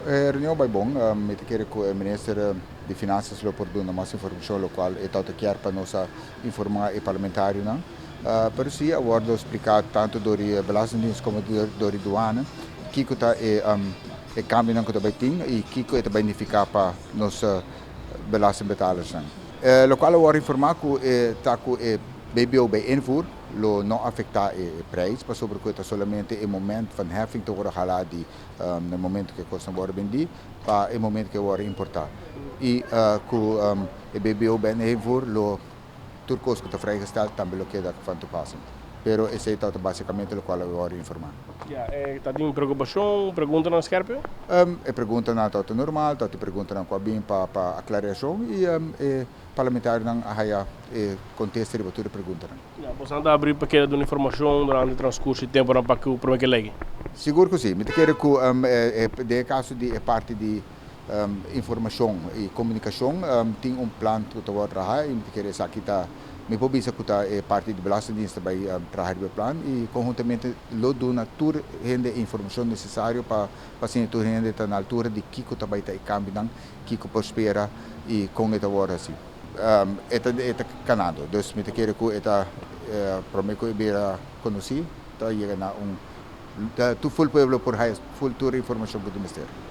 Reunião vai bom, me quer que o Ministério de Finanças lo produza mais informação local e tal quer para nós informar o parlamentário, não? Pero sim, agora explicar tanto do Belastingdienst como do Duana, que está e cambio não que também tem e que é também ficar para nós belastingbetalers. Local agora informar que está com BBO bij invoer, lo não afetar o preço, mas sobre que somente o momento van heffing te worden gehaald die no momento que costam worden vendi, para o momento que worden importar. E com o BBO bij invoer, lo turcos que está vrijgesteld, também lo queda van toepassing. Pero esse é basicamente o qual eu vou informar. Está tem preocupação, pergunta na Scarpio? Pergunta na tot normal, tot pergunta na bem para aclaração e parlamentar não há contexto de bater pergunta. Você anda abrir paquete de informação durante o transcurso de tempo para que o problema que legi? Seguro que sim, me quero que de caso de parte de informação e comunicação tem plan que eu vou trabalhar e me quero aqui tá me pode dizer que é parte de Belastingdienst vai trabalhar o plan e conjuntamente lo dona toda a informação necessária para paciente toda gente está na altura de que vai estar cambio não que prospera e com esta hora assim é Canadá, dus me quero que esta prometo que beira conheci tá chega na tu full pueblo por full tour informação do ministério.